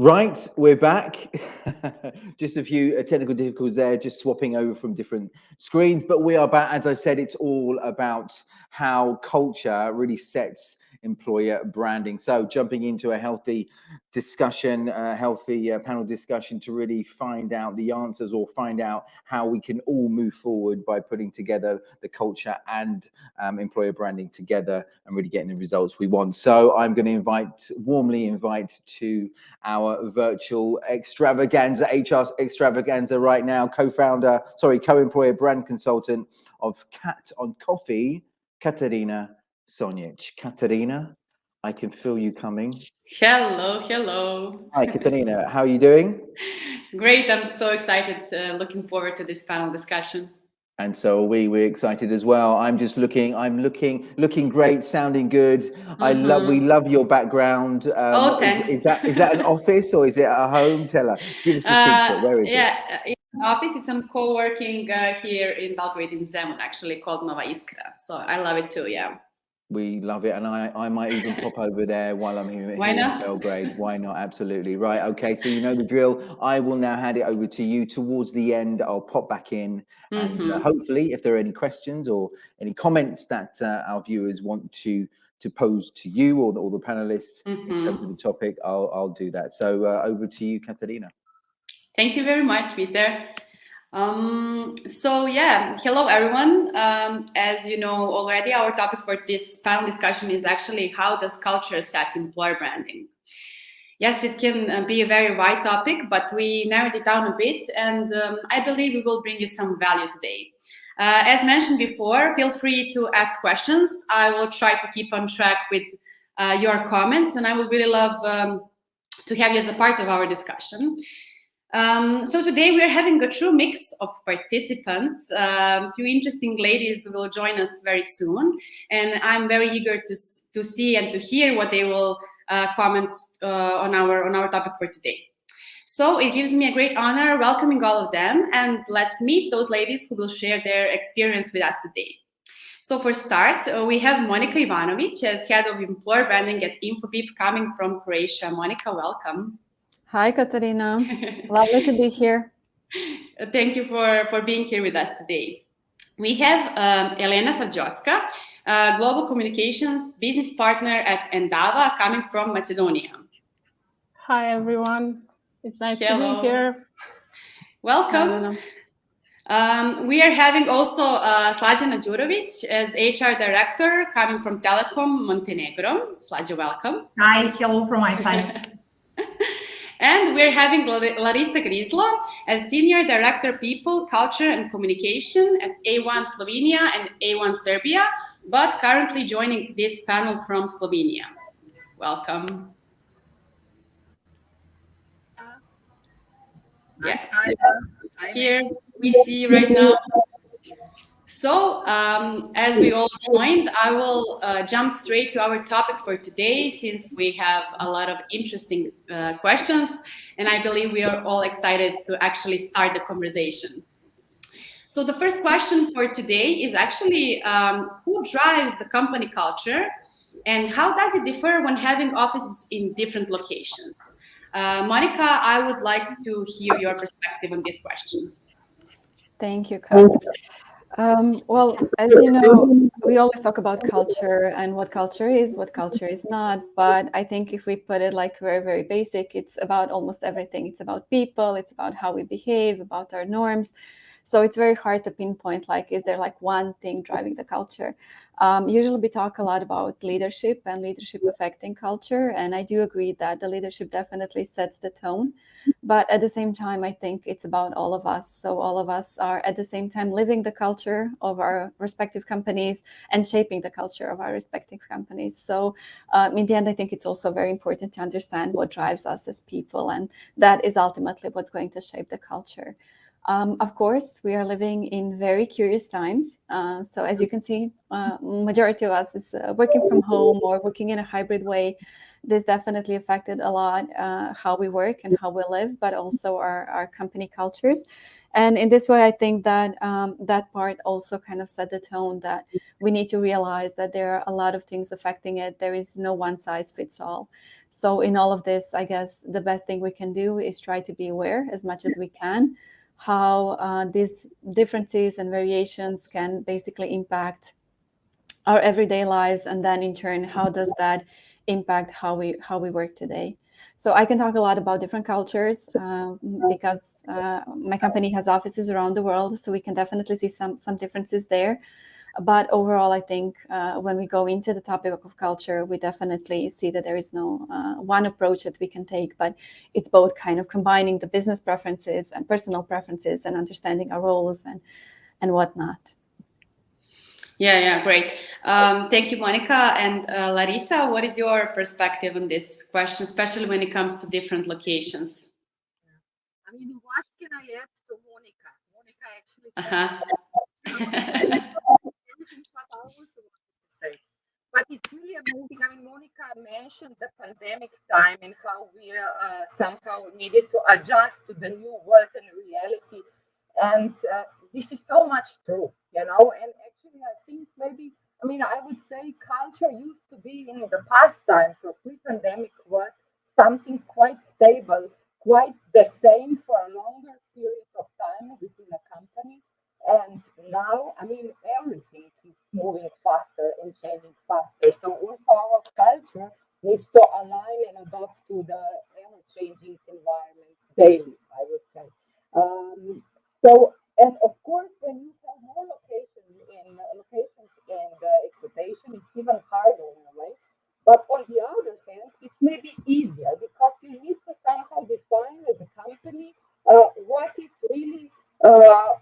Right, we're back. Just a few technical difficulties there, just swapping over from different screens. But we are back. As I said, it's all about how culture really sets employer branding. So, jumping into a healthy discussion, a healthy panel discussion to really find out the answers or find out how we can all move forward by putting together the culture and employer branding together and really getting the results we want. So, I'm going to warmly invite to our virtual extravaganza, HR extravaganza right now, co-employer brand consultant of Cat on Coffee, Katerina Sonic. Katerina, I can feel you coming. Hello. Hi, Katerina. How are you doing? Great. I'm so excited. Looking forward to this panel discussion. And so we're excited as well. I'm looking great, sounding good. We love your background. Thanks. Is that an office or is it a home? Give us the secret. Where is it? In office, it's some co-working here in Belgrade in Zemun, actually called Nova Iskra. So I love it too. Yeah. We love it, and I might even pop over there while I'm here in Belgrade. Why not? Absolutely. Right. Okay. So you know the drill. I will now hand it over to you. Towards the end, I'll pop back in, and hopefully, if there are any questions or any comments that our viewers want to pose to you or the panelists in terms of the topic, I'll do that. So over to you, Katerina. Thank you very much, Peter. Hello everyone. As you know already, our topic for this panel discussion is actually how does culture set employer branding? Yes, it can be a very wide topic, but we narrowed it down a bit, and I believe we will bring you some value today. As mentioned before, feel free to ask questions. I will try to keep on track with your comments, and I would really love to have you as a part of our discussion. So today we are having a true mix of participants. A few interesting ladies will join us very soon, and I'm very eager to see and to hear what they will comment on our topic for today. So it gives me a great honor welcoming all of them, and let's meet those ladies who will share their experience with us today. So for start, we have Monica Ivanovic as head of employer branding at Infobip, coming from Croatia. Monica, welcome. Hi, Katerina. Lovely to be here. Thank you for being here with us today. We have Elena Savjoska, Global Communications Business Partner at Endava, coming from Macedonia. Hi, everyone. It's nice to be here. Welcome. We are having also Slađana Đurović as HR Director, coming from Telekom Montenegro. Slađa, welcome. Hi, hello from my side. And we're having Larisa Grizlo as Senior Director People, Culture and Communication at A1 Slovenia and A1 Serbia, but currently joining this panel from Slovenia. Welcome. Here we see right now. So, as we all joined, I will jump straight to our topic for today, since we have a lot of interesting questions, and I believe we are all excited to actually start the conversation. So the first question for today is actually, who drives the company culture, and how does it differ when having offices in different locations? Monica, I would like to hear your perspective on this question. Thank you, Kat. Well, as you know, we always talk about culture and what culture is not. But I think if we put it like very, very basic, it's about almost everything. It's about people, it's about how we behave, about our norms. So it's very hard to pinpoint, like, is there like one thing driving the culture? Usually we talk a lot about leadership and leadership affecting culture. And I do agree that the leadership definitely sets the tone. But at the same time, I think it's about all of us. So all of us are at the same time living the culture of our respective companies and shaping the culture of our respective companies. So in the end, I think it's also very important to understand what drives us as people. And that is ultimately what's going to shape the culture. Of course, we are living in very curious times. So as you can see, majority of us is working from home or working in a hybrid way. This definitely affected a lot how we work and how we live, but also our company cultures. And in this way, I think that that part also kind of set the tone that we need to realize that there are a lot of things affecting it. There is no one size fits all. So in all of this, I guess the best thing we can do is try to be aware as much as we can how these differences and variations can basically impact our everyday lives, and then in turn how does that impact how we work today. So I can talk a lot about different cultures because my company has offices around the world, so we can definitely see some differences there. But overall, I think when we go into the topic of culture, we definitely see that there is no one approach that we can take, but it's both kind of combining the business preferences and personal preferences and understanding our roles and whatnot. Yeah, great. Thank you, Monica. And Larissa, what is your perspective on this question, especially when it comes to different locations? I mean, what can I add to Monica? Monica actually said everything what I also wanted to say. But it's really amazing. I mean, Monica mentioned the pandemic time and how we somehow needed to adjust to the new world and reality. And this is so much true, you know. And actually, I think maybe, I mean, I would say culture used to be in the past times or pre-pandemic world something quite stable, quite the same for a longer period of time within a company. And now, I mean, everything is moving faster and changing faster. So also our culture needs to align and adapt to the ever-changing environment daily, I would say. And of course, when you have more locations and exploitation, it's even harder in a way. But on the other hand, it's maybe easier because you need to somehow define as a company what is really uh,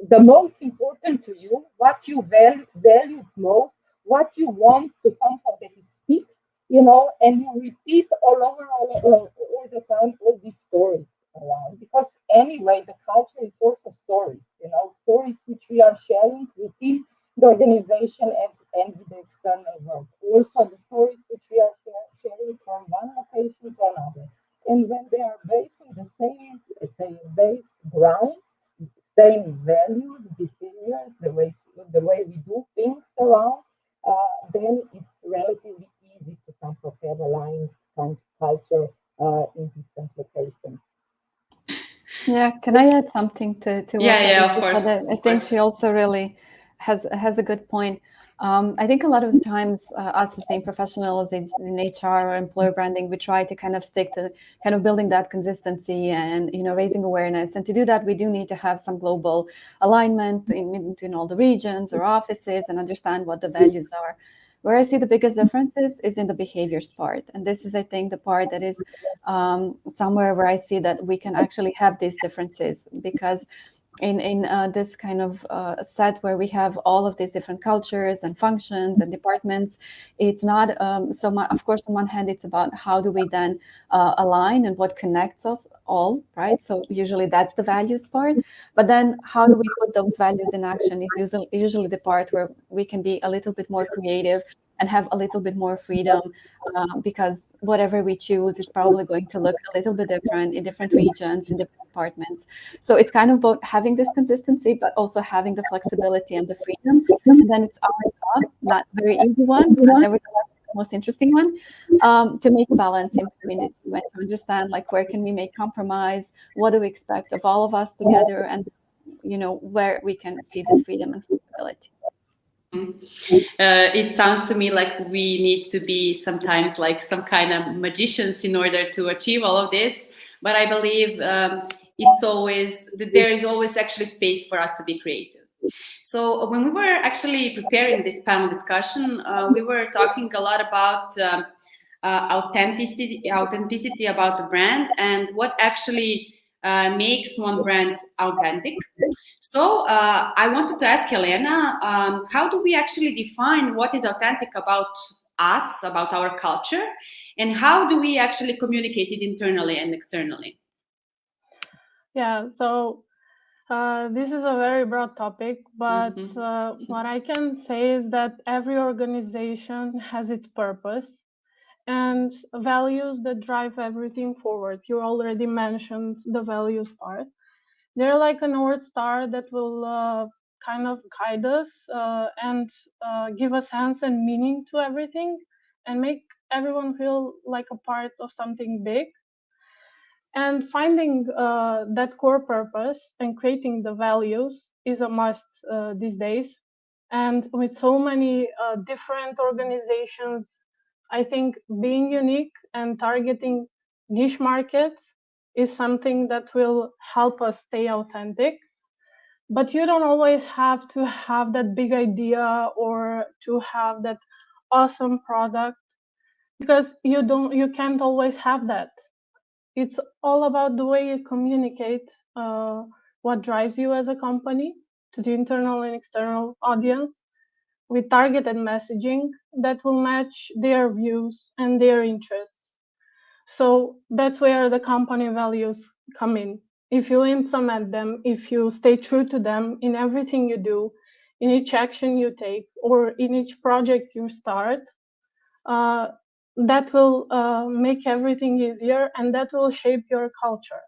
the most important to you, what you value most, what you want to somehow that it sticks, you know, and you repeat all the time all these stories around. Because anyway, the culture is also stories, you know, stories which we are sharing within the organization and with the external world. Also, the stories which we are sharing from one location to another. And when they are based on the same, let's say, base ground, same values, behaviors, the way we do things around, then it's relatively easy to somehow have aligned kind of culture in different locations. Yeah, can I add something to what Yeah, Larissa of course. said? I think she also really has a good point. I think a lot of the times, us as being professionals in HR or employer branding, we try to kind of stick to kind of building that consistency and raising awareness. And to do that, we do need to have some global alignment in all the regions or offices and understand what the values are. Where I see the biggest differences is in the behaviors part, and this is, I think, the part that is somewhere where I see that we can actually have these differences, because in this kind of set where we have all of these different cultures and functions and departments, it's not so much, of course, on one hand, it's about how do we then align and what connects us all, right? So usually that's the values part, but then how do we put those values in action is usually the part where we can be a little bit more creative and have a little bit more freedom, because whatever we choose is probably going to look a little bit different in different regions, in different departments. So it's kind of both having this consistency, but also having the flexibility and the freedom. And then it's our job, not very easy one, but nevertheless the most interesting one, to make a balance in between the two and to understand like where can we make compromise, what do we expect of all of us together, and where we can see this freedom and flexibility. It sounds to me like we need to be sometimes like some kind of magicians in order to achieve all of this. But I believe there is always actually space for us to be creative. So when we were actually preparing this panel discussion, we were talking a lot about authenticity about the brand and what actually makes one brand authentic. So I wanted to ask Helena, how do we actually define what is authentic about us, about our culture, and how do we actually communicate it internally and externally? Yeah, so this is a very broad topic, but what I can say is that every organization has its purpose and values that drive everything forward. You already mentioned the values part. They're like a North Star that will kind of guide us and give a sense and meaning to everything and make everyone feel like a part of something big. And finding that core purpose and creating the values is a must these days. And with so many different organizations, I think being unique and targeting niche markets is something that will help us stay authentic. But you don't always have to have that big idea or to have that awesome product, because you can't always have that. It's all about the way you communicate what drives you as a company to the internal and external audience with targeted messaging that will match their views and their interests. So that's where the company values come in. If you implement them, if you stay true to them in everything you do, in each action you take, or in each project you start, that will make everything easier, and that will shape your culture.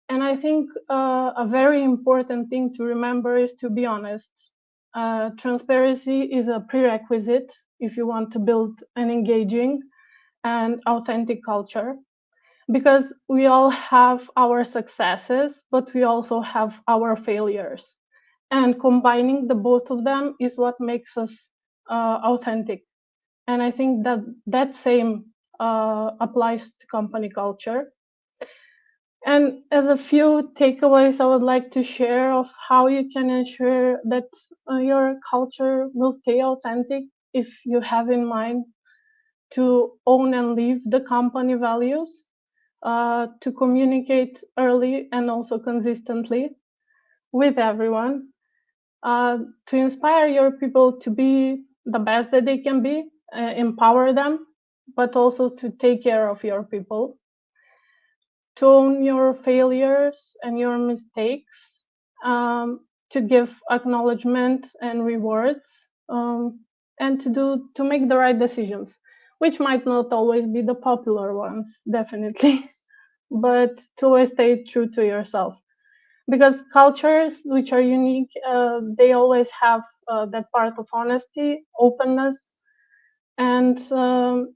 And I think a very important thing to remember is to be honest. Transparency is a prerequisite if you want to build an engaging and authentic culture, because we all have our successes, but we also have our failures. And combining the both of them is what makes us authentic. And I think that same applies to company culture. And as a few takeaways I would like to share of how you can ensure that your culture will stay authentic, if you have in mind to own and live the company values, to communicate early and also consistently with everyone, to inspire your people to be the best that they can be, empower them, but also to take care of your people, to own your failures and your mistakes, to give acknowledgement and rewards, and to make the right decisions, which might not always be the popular ones, definitely, but to always stay true to yourself. Because cultures which are unique, they always have that part of honesty, openness, and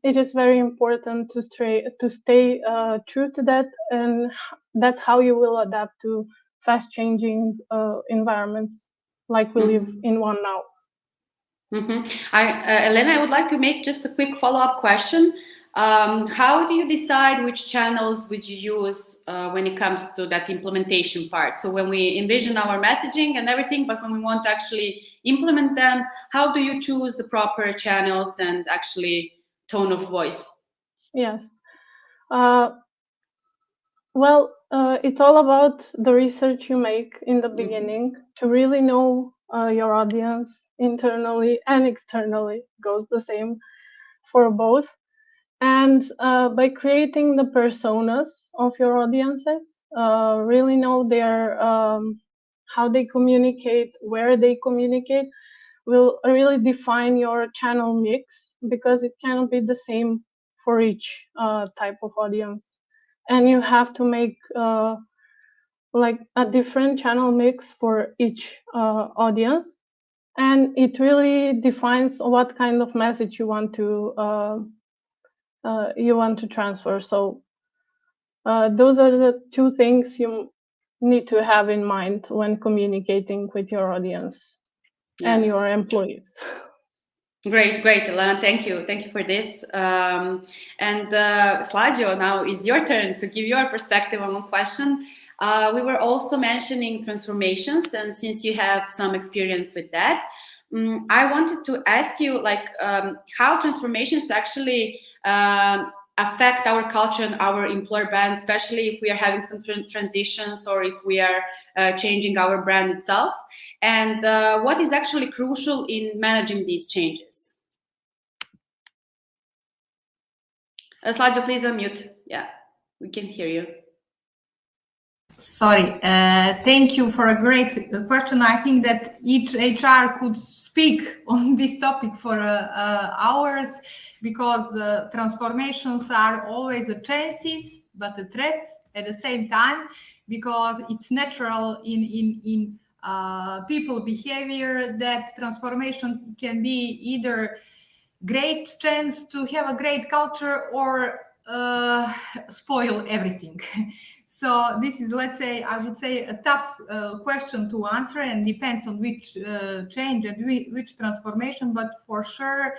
it is very important to stay true to that, and that's how you will adapt to fast changing environments like we live in one now. Elena, I would like to make just a quick follow-up question. How do you decide which channels would you use when it comes to that implementation part? So when we envision our messaging and everything, but when we want to actually implement them, how do you choose the proper channels and actually tone of voice? Yes. Well, it's all about the research you make in the beginning to really know your audience internally and externally. Goes the same for both. And by creating the personas of your audiences, really know their how they communicate, where they communicate, will really define your channel mix, because it cannot be the same for each type of audience. And you have to make like a different channel mix for each audience, and it really defines what kind of message you want to transfer. So those are the two things you need to have in mind when communicating with your audience and your employees. Great, Elena. Thank you for this. And Slađo, now is your turn to give your perspective on one question. We were also mentioning transformations, and since you have some experience with that, I wanted to ask you, like, how transformations actually affect our culture and our employer brand, especially if we are having some transitions or if we are changing our brand itself, and what is actually crucial in managing these changes. Slađo, please unmute. Yeah, we can hear you. Sorry, thank you for a great question. I think that each HR could speak on this topic for hours, because transformations are always a chances, but a threat at the same time. because it's natural in people behavior that transformation can be either great chance to have a great culture or spoil everything. So this is, let's say, I would say, a tough question to answer, and depends on which change and which transformation. But for sure,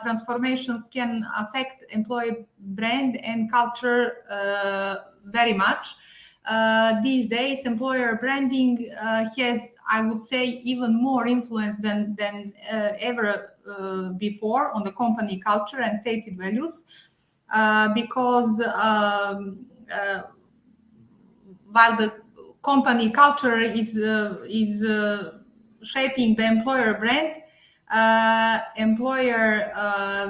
transformations can affect employee brand and culture very much. These days, employer branding has, I would say, even more influence than ever before on the company culture and stated values, because while the company culture is shaping the employer brand, employer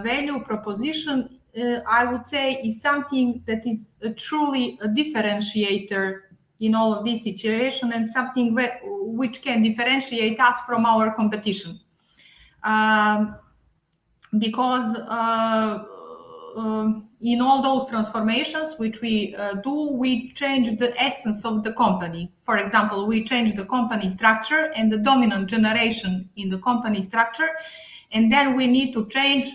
value proposition, I would say, is something that is truly a differentiator in all of this situation, and something which can differentiate us from our competition. Because in all those transformations which we do, we change the essence of the company. For example, we change the company structure and the dominant generation in the company structure, and then we need to change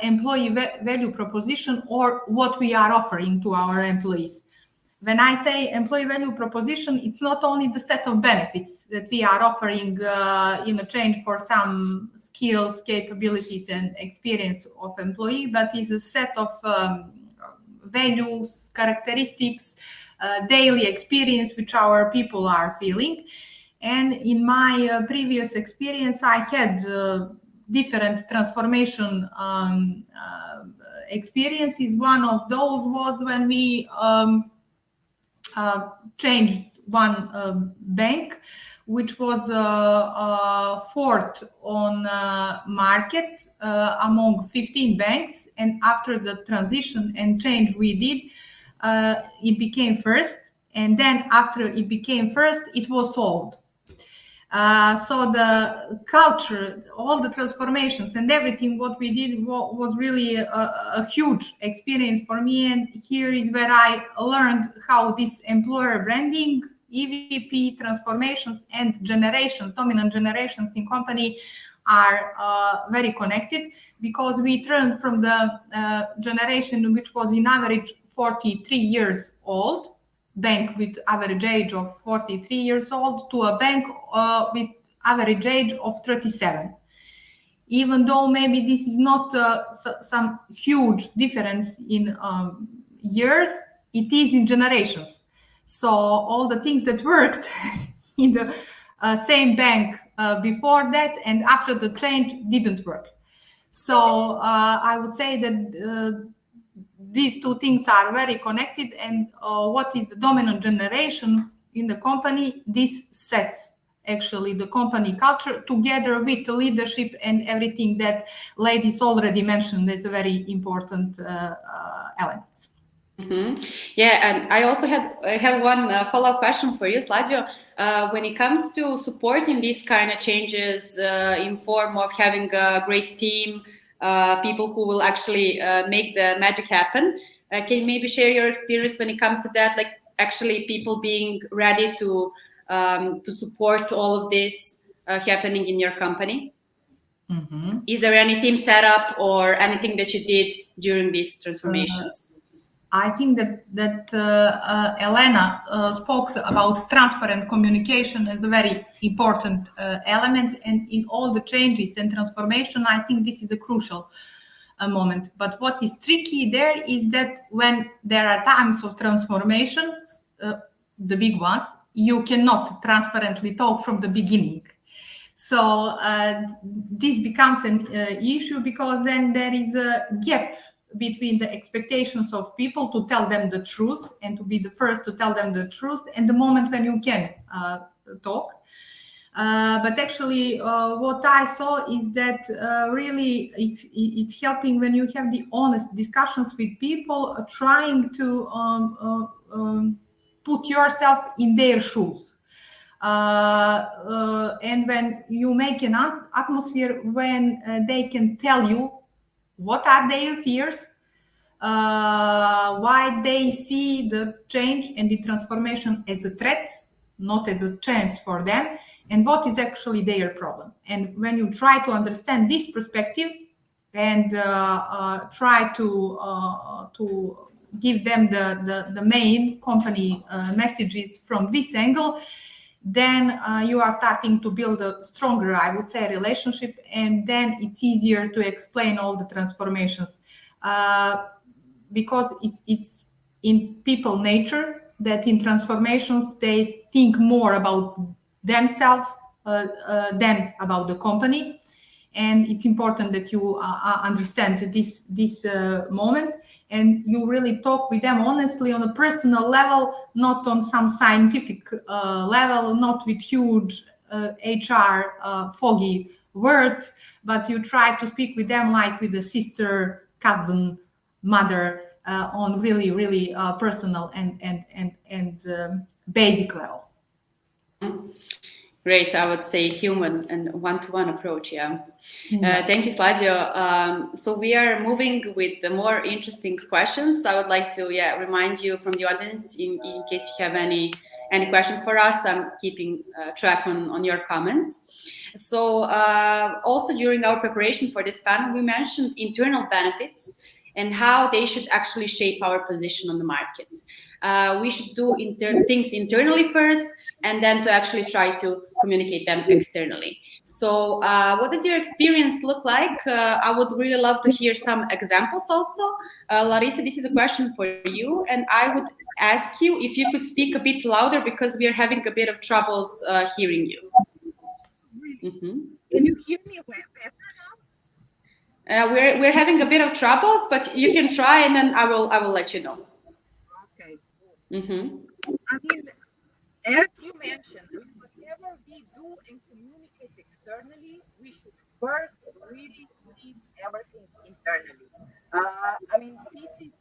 employee value proposition, or what we are offering to our employees. When I say employee value proposition, it's not only the set of benefits that we are offering in exchange for some skills, capabilities, and experience of employee, but is a set of values, characteristics, daily experience which our people are feeling. And in my previous experience, I had different transformation experiences. One of those was when we changed one bank, which was fourth on market among 15 banks. And after the transition and change we did, it became first. And then after it became first, it was sold. So the culture, all the transformations and everything what we did was really a huge experience for me. And here is where I learned how this employer branding, EVP transformations, and generations, dominant generations in company are very connected, because we turned from the generation which was in average 43 years old, bank with average age of 43 years old, to a bank with average age of 37. Even though maybe this is not some huge difference in years, it is in generations. So all the things that worked in the same bank before that and after the change didn't work. So I would say that these two things are very connected, and what is the dominant generation in the company, this sets actually the company culture together with the leadership and everything that ladies already mentioned is a very important elements. Mm-hmm. Yeah, and I also have one follow-up question for you, Slađo. When it comes to supporting these kind of changes in form of having a great team, people who will actually make the magic happen, can you maybe share your experience when it comes to that? Like actually people being ready to support all of this happening in your company? Mm-hmm. Is there any team setup or anything that you did during these transformations? I think that Elena spoke about transparent communication as a very important element, and in all the changes and transformation, I think this is a crucial moment. But what is tricky there is that when there are times of transformation, the big ones, you cannot transparently talk from the beginning. So this becomes an issue, because then there is a gap between the expectations of people to tell them the truth and to be the first to tell them the truth, and the moment when you can talk. But actually what I saw is that really it's helping when you have the honest discussions with people, trying to put yourself in their shoes. And when you make an atmosphere when they can tell you what are their fears, why they see the change and the transformation as a threat, not as a chance for them, and what is actually their problem. And when you try to understand this perspective and try to give them the main company messages from this angle, then you are starting to build a stronger, I would say, relationship, and then it's easier to explain all the transformations. Because it's in people nature that in transformations they think more about themselves than about the company, and it's important that you understand this moment, and you really talk with them honestly on a personal level, not on some scientific level, not with huge HR foggy words, but you try to speak with them like with a sister, cousin, mother, on really personal and basic level. Great, I would say human and one-to-one approach. Yeah. Thank you, Slađo. So we are moving with the more interesting questions. I would like to remind you from the audience, in case you have any questions for us. I'm keeping track on your comments. So also during our preparation for this panel, we mentioned internal benefits and how they should actually shape our position on the market. We should do things internally first, and then to actually try to communicate them externally. So what does your experience look like? I would really love to hear some examples also. Larissa, this is a question for you, and I would ask you if you could speak a bit louder because we are having a bit of troubles hearing you. Can you hear me better now? We're having a bit of troubles, but you can try, and then I will let you know. Okay. I mean, as you mentioned, whatever we do and communicate externally, we should first really leave everything internally. I mean, this is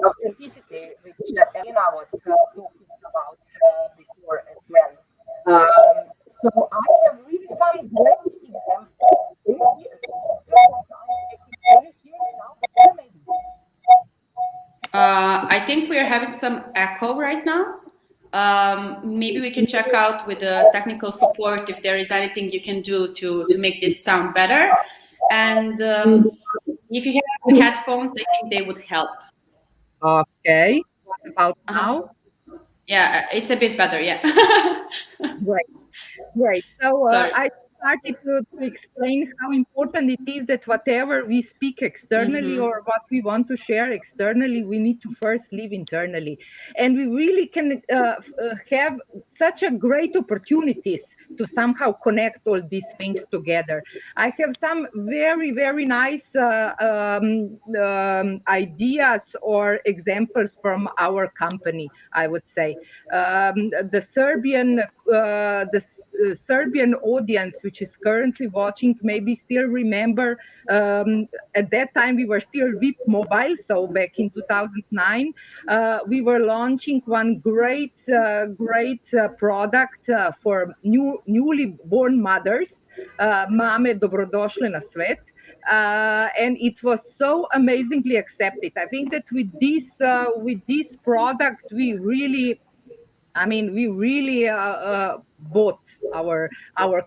authenticity, which Elena was talking about before as well. So I have really some great examples. Can you hear me now? Maybe. I think we are having some echo right now. Maybe we can check out with the technical support if there is anything you can do to make this sound better. And if you have some headphones, I think they would help. Okay. About now? Yeah, it's a bit better. Yeah. Great. So I started to explain how important it is that whatever we speak externally or what we want to share externally, we need to first live internally. And we really can have such a great opportunities to somehow connect all these things together. I have some very, very nice ideas or examples from our company, I would say. The Serbian audience, which is currently watching, maybe still remember at that time we were still VIP Mobile. So back in 2009, we were launching one great product for newly born mothers, Mame Dobrodošle na svet. And it was so amazingly accepted. I think that with this product, we really bought our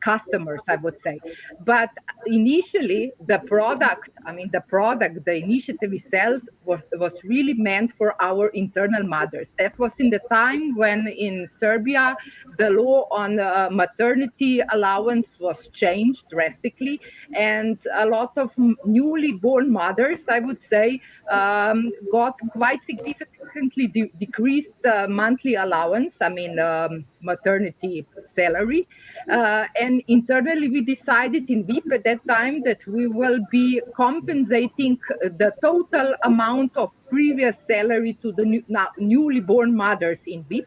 customers, I would say. But initially, the initiative itself was really meant for our internal mothers. That was in the time when in Serbia, the law on maternity allowance was changed drastically. And a lot of newly born mothers, I would say, got quite significantly decreased monthly allowance, maternity salary. And internally, we decided in VIP at that time that we will be compensating the total amount of previous salary to the newly born mothers in VIP.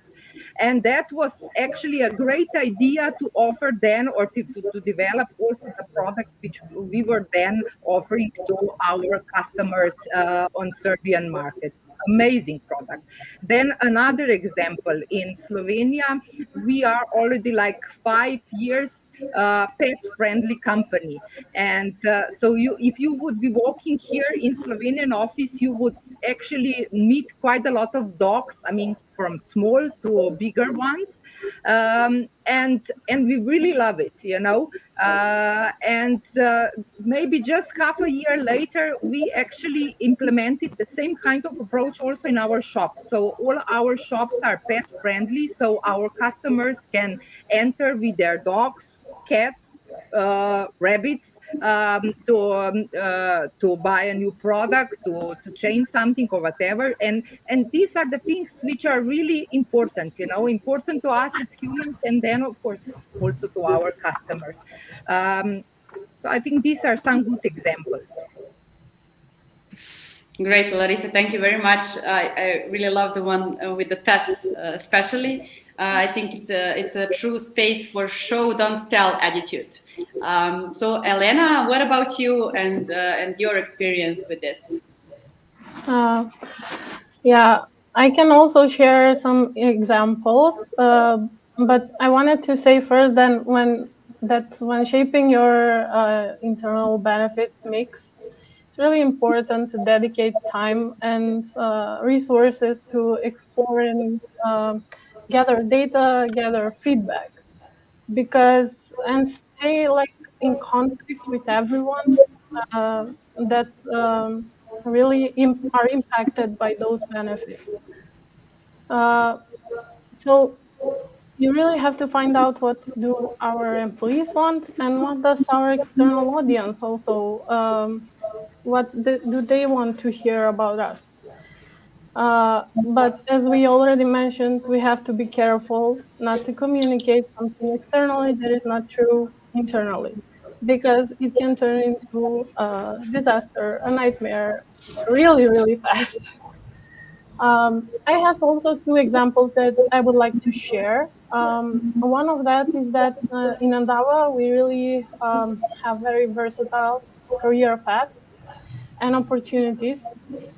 And that was actually a great idea to offer then, or to develop also the product which we were then offering to our customers on Serbian market. amazing product. Then another example, in Slovenia, we are already like 5 years pet-friendly company. And so if you would be walking here in Slovenian office, you would actually meet quite a lot of dogs. I mean, from small to bigger ones, and we really love it, you know. And maybe just half a year later, we actually implemented the same kind of approach also in our shop. So all our shops are pet-friendly, so our customers can enter with their dogs, cats, rabbits, to buy a new product, to change something or whatever. And these are the things which are really important, you know, important to us as humans, and then of course also to our customers. So I think these are some good examples. Great, Larissa. Thank you very much. I really love the one with the pets, especially. I think it's a true space for show don't tell attitude. So Elena, what about you and your experience with this? Yeah, I can also share some examples, but I wanted to say first when shaping your internal benefits mix, it's really important to dedicate time and resources to explore and gather data, gather feedback, and stay like in contact with everyone uh, that really are impacted by those benefits. So you really have to find out what do our employees want and what does our external audience also do they want to hear about us. But as we already mentioned, we have to be careful not to communicate something externally that is not true internally, because it can turn into a disaster, a nightmare, really, really fast. I have also two examples that I would like to share. One of that is that in Andava, we really have very versatile career paths and opportunities.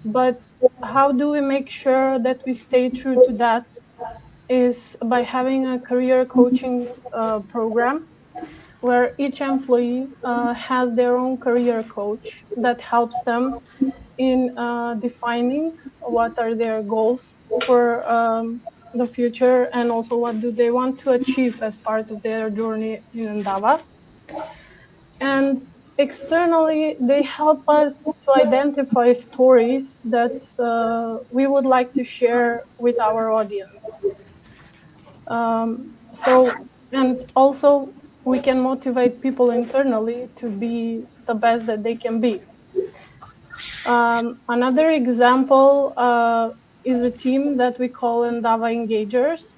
But how do we make sure that we stay true to that is by having a career coaching program where each employee has their own career coach that helps them in defining what are their goals for the future, and also what do they want to achieve as part of their journey in Andava. And externally, they help us to identify stories that we would like to share with our audience. And also, we can motivate people internally to be the best that they can be. Another example is a team that we call Endava Engagers.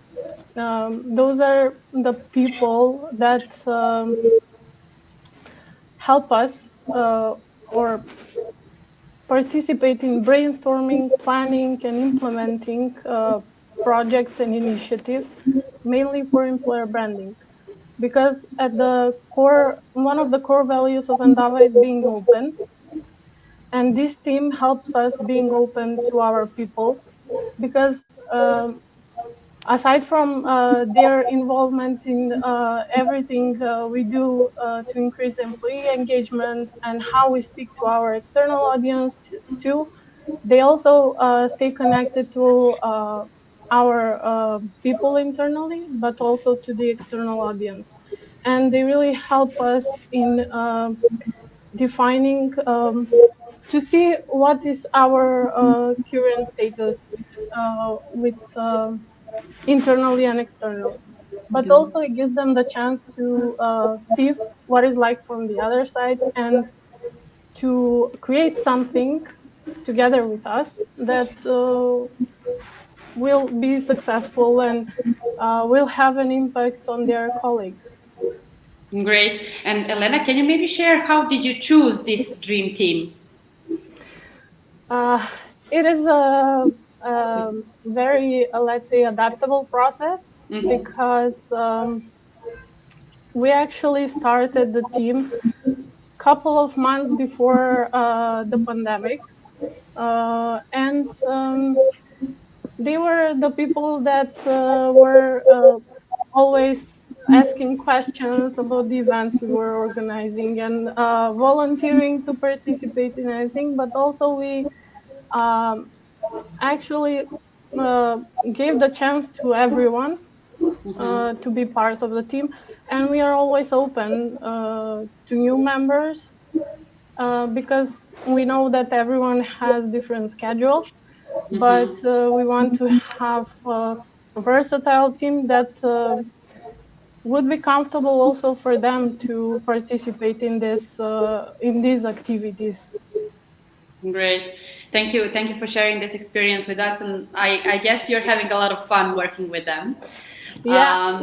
Those are the people that help us or participate in brainstorming, planning, and implementing projects and initiatives, mainly for employer branding. Because at the core, one of the core values of Endava is being open. And this team helps us being open to our people, because aside from their involvement in everything we do to increase employee engagement and how we speak to our external audience too, they also stay connected to our people internally, but also to the external audience. And they really help us in defining to see what is our current status with internally and externally. But also it gives them the chance to see what is like from the other side, and to create something together with us that will be successful and will have an impact on their colleagues. Great. And Elena, can you maybe share how did you choose this dream team? It is a very, let's say, adaptable process, because we actually started the team a couple of months before the pandemic. And they were the people that were always asking questions about the events we were organizing and volunteering to participate in anything. But also we um, actually uh, gave the chance to everyone to be part of the team, and we are always open to new members because we know that everyone has different schedules, but we want to have a versatile team that would be comfortable also for them to participate in these activities. Great. Thank you. Thank you for sharing this experience with us. And I guess you're having a lot of fun working with them. Yeah.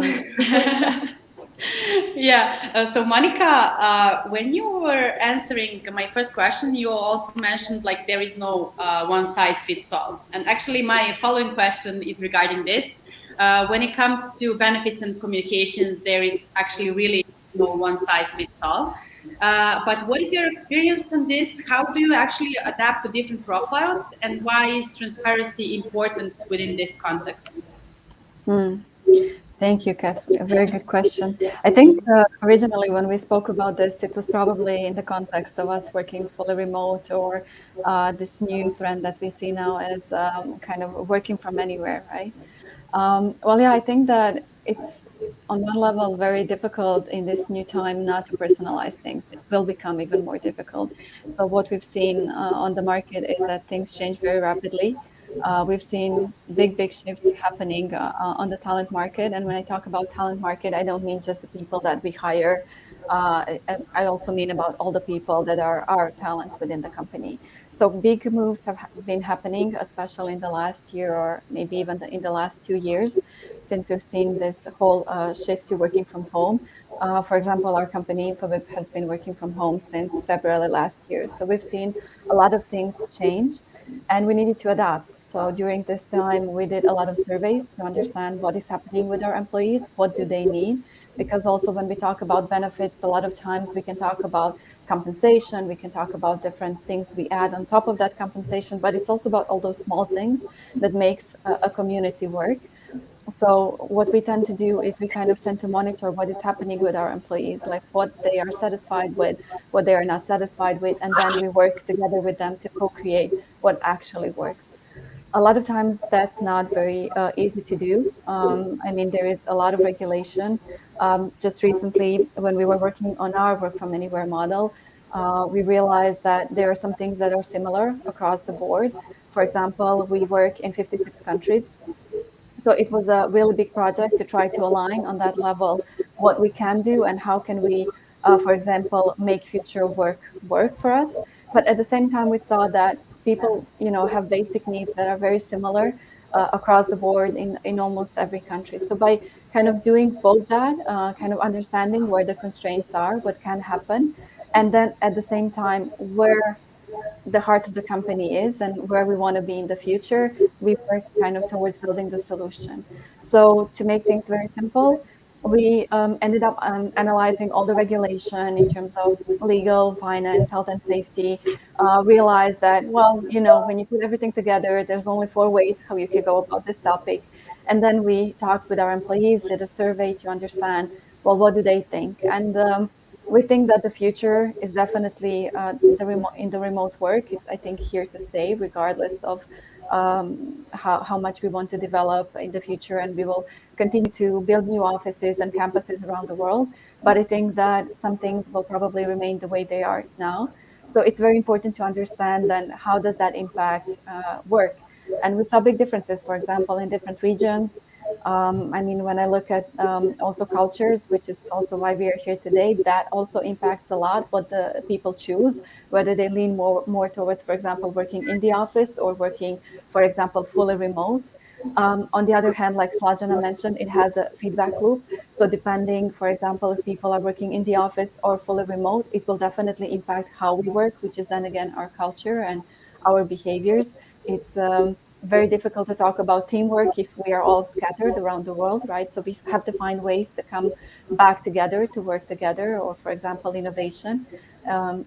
Yeah. So Monica, when you were answering my first question, you also mentioned like there is no one size fits all. And actually, my following question is regarding this. When it comes to benefits and communication, there is actually really no one size fits all. But what is your experience on this? How do you actually adapt to different profiles, and why is transparency important within this context? Thank you, Kat. A very good question. I think originally when we spoke about this, it was probably in the context of us working fully remote or this new trend that we see now as kind of working from anywhere, right? Well, yeah, I think that it's on one level very difficult in this new time not to personalize things. It will become even more difficult. So what we've seen on the market is that things change very rapidly. We've seen big shifts happening on the talent market. And when I talk about talent market, I don't mean just the people that we hire. I also mean about all the people that are our talents within the company. So big moves have been happening, especially in the last year or maybe even in the last 2 years, since we've seen this whole shift to working from home. For example, our company Infobip has been working from home since February last year. So we've seen a lot of things change and we needed to adapt. So during this time, we did a lot of surveys to understand what is happening with our employees, what do they need, because also when we talk about benefits, a lot of times we can talk about compensation, we can talk about different things we add on top of that compensation, but it's also about all those small things that makes a community work. So what we tend to do is we kind of tend to monitor what is happening with our employees, like what they are satisfied with, what they are not satisfied with, and then we work together with them to co-create what actually works. A lot of times that's not very easy to do. I mean, there is a lot of regulation. Just recently, when we were working on our work from anywhere model, we realized that there are some things that are similar across the board. For example, we work in 56 countries. So it was a really big project to try to align on that level what we can do and how can we, for example, make future work for us. But at the same time, we saw that people, have basic needs that are very similar across the board in almost every country. So by kind of doing both that, kind of understanding where the constraints are, what can happen, and then at the same time where the heart of the company is and where we want to be in the future, we work kind of towards building the solution. So to make things very simple, we ended up analyzing all the regulation in terms of legal, finance, health and safety, realized that, well, when you put everything together, there's only 4 ways how you could go about this topic. And then we talked with our employees, did a survey to understand, well, what do they think? And we think that the future is definitely in the remote work. It's, I think, here to stay, regardless of how much we want to develop in the future. And we will continue to build new offices and campuses around the world. But I think that some things will probably remain the way they are now. So it's very important to understand then how does that impact work. And we saw big differences, for example, in different regions. I mean, when I look at also cultures, which is also why we are here today, that also impacts a lot what the people choose, whether they lean more towards, for example, working in the office or working, for example, fully remote. On the other hand, like Slajana mentioned, it has a feedback loop. So depending, for example, if people are working in the office or fully remote, it will definitely impact how we work, which is then again our culture and our behaviors. It's very difficult to talk about teamwork if we are all scattered around the world, right? So we have to find ways to come back together, to work together, or for example, innovation.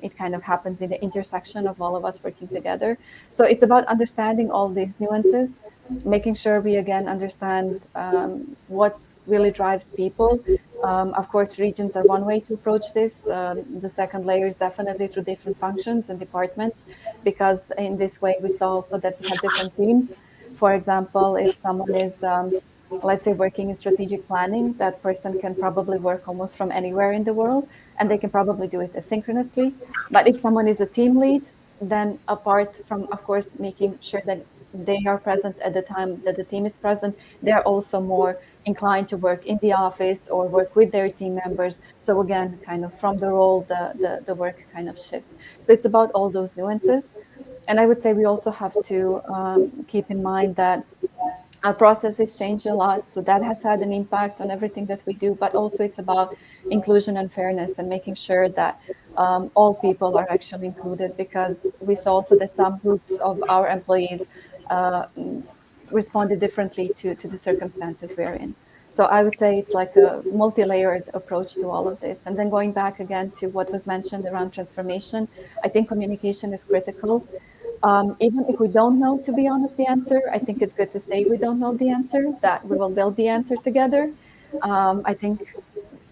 It kind of happens in the intersection of all of us working together. So it's about understanding all these nuances, making sure we again understand what really drives people. Of course, regions are one way to approach this. The second layer is definitely through different functions and departments, because in this way we saw also that we have different teams. For example, if someone is, let's say, working in strategic planning, that person can probably work almost from anywhere in the world, and they can probably do it asynchronously. But if someone is a team lead, then apart from, of course, making sure that they are present at the time that the team is present, they're also more inclined to work in the office or work with their team members. So again, kind of from the role, the work kind of shifts. So it's about all those nuances. And I would say we also have to keep in mind that our processes changed a lot, so that has had an impact on everything that we do. But also it's about inclusion and fairness and making sure that all people are actually included, because we saw also that some groups of our employees responded differently to the circumstances we're in. So I would say it's like a multi-layered approach to all of this. And then going back again to what was mentioned around transformation, I think communication is critical. Even if we don't know, to be honest, the answer, I think it's good to say we don't know the answer, that we will build the answer together. I think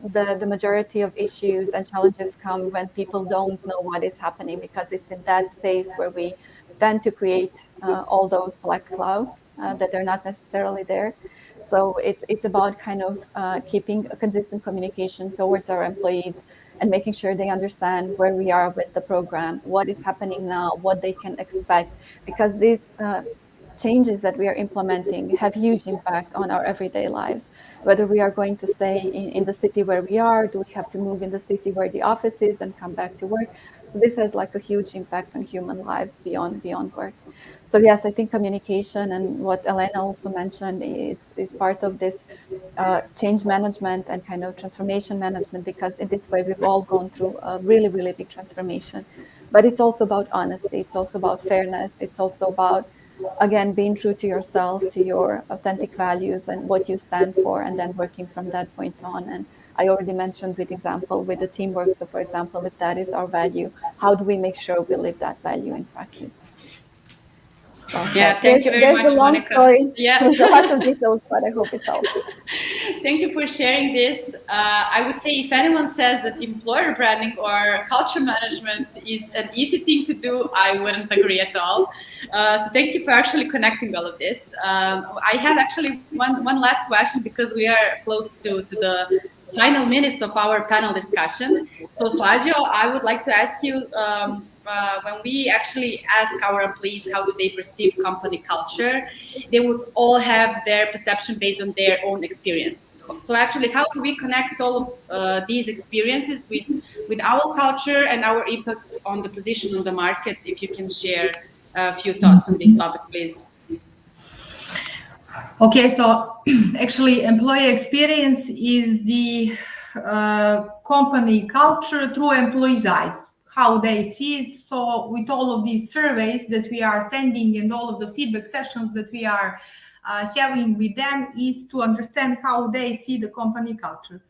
the majority of issues and challenges come when people don't know what is happening, because it's in that space where we tend to create all those black clouds that are not necessarily there. So it's about kind of keeping a consistent communication towards our employees and making sure they understand where we are with the program, what is happening now, what they can expect, because these changes that we are implementing have huge impact on our everyday lives. Whether we are going to stay in the city where we are, do we have to move in the city where the office is and come back to work? So this has like a huge impact on human lives beyond work. So yes, I think communication and what Elena also mentioned is part of this change management and kind of transformation management, because in this way we've all gone through a really, really big transformation. But it's also about honesty, it's also about fairness, it's also about, again, being true to yourself, to your authentic values and what you stand for, and then working from that point on. And I already mentioned with example with the teamwork. So for example, if that is our value, how do we make sure we live that value in practice? Well, yeah, thank you very much, there's a long Monica. story Yeah. with a lot of details, but I hope it helps. Thank you for sharing this. I would say if anyone says that employer branding or culture management is an easy thing to do, I wouldn't agree at all. So thank you for actually connecting all of this. I have actually one last question, because we are close to the final minutes of our panel discussion. So Slađo, I would like to ask you, when we actually ask our employees how do they perceive company culture, they would all have their perception based on their own experience. So actually, how do we connect all of these experiences with our culture and our impact on the position on the market? If you can share a few thoughts on this topic, please. Okay, so actually employee experience is the company culture through employees' eyes, how they see it. So with all of these surveys that we are sending and all of the feedback sessions that we are having with them is to understand how they see the company culture.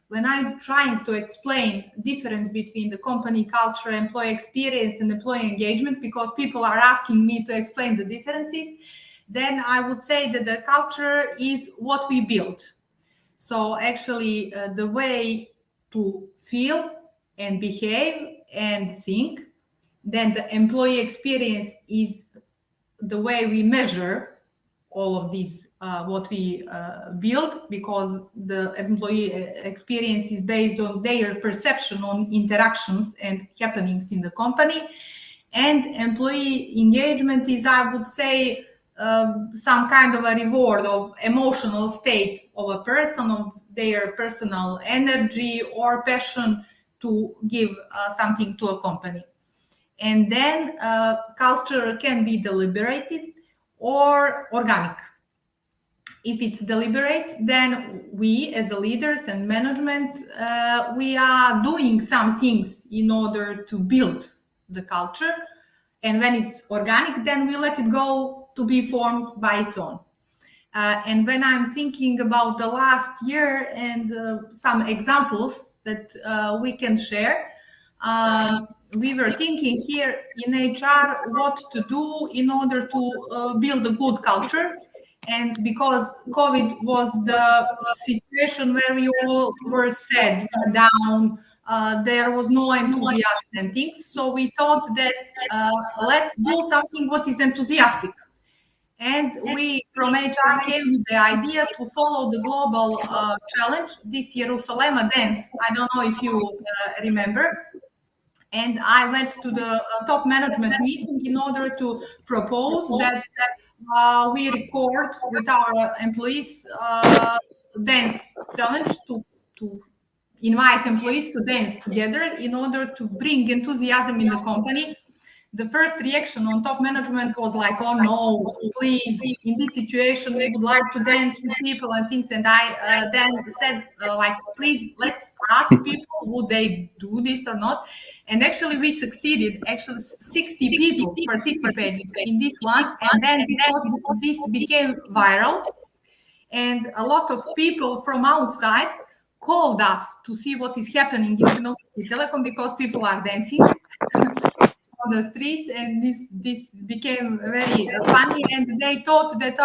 When I'm trying to explain difference between the company culture, employee experience and employee engagement, because people are asking me to explain the differences, then I would say that the culture is what we build. So actually the way to feel and behave and think. Then the employee experience is the way we measure all of these, what we build, because the employee experience is based on their perception on interactions and happenings in the company. And employee engagement is, I would say, some kind of a reward of emotional state of a person, of their personal energy or passion to give something to a company. And then culture can be deliberated or organic. If it's deliberate, then we as the leaders and management, we are doing some things in order to build the culture. And when it's organic, then we let it go to be formed by its own. And when I'm thinking about the last year and some examples that we can share, we were thinking here in HR what to do in order to build a good culture. And because COVID was the situation where we all were sad, were down, there was no enthusiasm and things. So we thought that let's do something what is enthusiastic. And we from HR came with the idea to follow the global challenge, this Jerusalem dance. I don't know if you remember. And I went to the top management meeting in order to propose that we record with our employees dance challenge to invite employees to dance together in order to bring enthusiasm in the company. The first reaction on top management was like, oh no, please, in this situation, we would like to dance with people and things. And I then said, like, please, let's ask people, would they do this or not? And actually we succeeded. Actually 60 people participated in this one. And then this became viral. And a lot of people from outside called us to see what is happening in Crnogorski Telekom because people are dancing on the streets, and this became very funny. And they thought that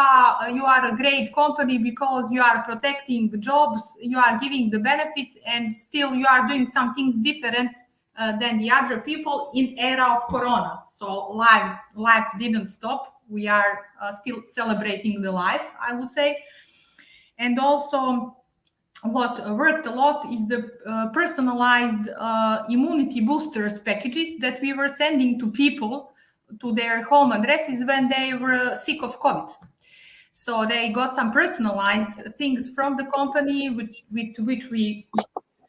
you are a great company because you are protecting jobs, you are giving the benefits, and still you are doing some things different than the other people in era of Corona. So life didn't stop. We are still celebrating the life, I would say. And also, what worked a lot is the personalized immunity boosters packages that we were sending to people to their home addresses when they were sick of COVID. So they got some personalized things from the company with which we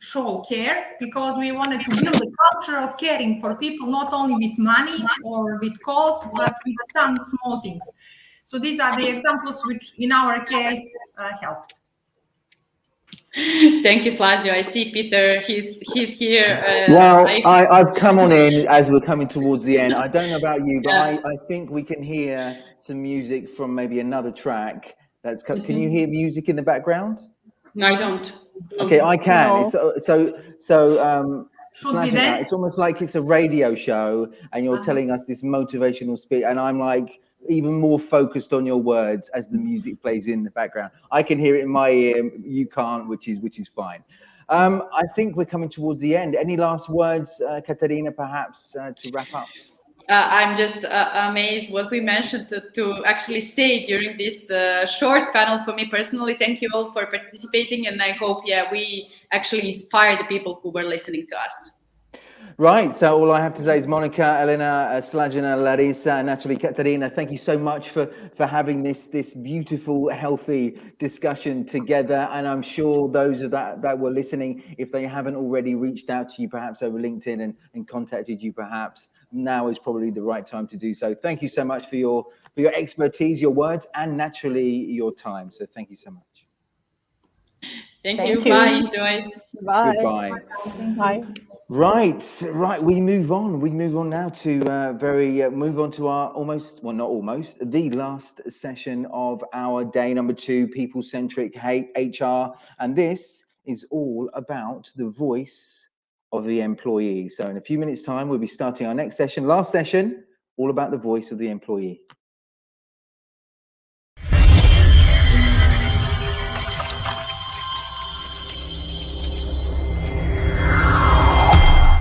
show care, because we wanted to build a culture of caring for people, not only with money or with calls, but with some small things. So these are the examples which in our case helped. Thank you, Slađo. I see Peter, he's here. Well, I've come on in as we're coming towards the end. I don't know about you, but I think we can hear some music from maybe another track. Can you hear music in the background? No, I don't. Okay, I can. No. Should we dance? It's almost like it's a radio show and you're telling us this motivational speech, and I'm like even more focused on your words as the music plays in the background. I can hear it in my ear, you can't, which is fine. I think we're coming towards the end. Any last words, Katarina, perhaps to wrap up? I'm just amazed what we mentioned to actually say during this short panel. For me personally, thank you all for participating, and I hope we actually inspire the people who were listening to us. Right, so all I have to say is Monica, Elena, Slađana, Larisa, and naturally Katarina, thank you so much for having this beautiful, healthy discussion together. And I'm sure those of that were listening, if they haven't already reached out to you, perhaps over LinkedIn and contacted you, perhaps now is probably the right time to do so. Thank you so much for your expertise, your words, and naturally your time. So thank you so much. Thank you. Bye. Enjoy. Bye. Goodbye. Bye. Right. We move on. We move on now to move on to our the last session of our day number 2, people-centric HR, and this is all about the voice of the employee. So in a few minutes' time, we'll be starting our next session. Last session, all about the voice of the employee.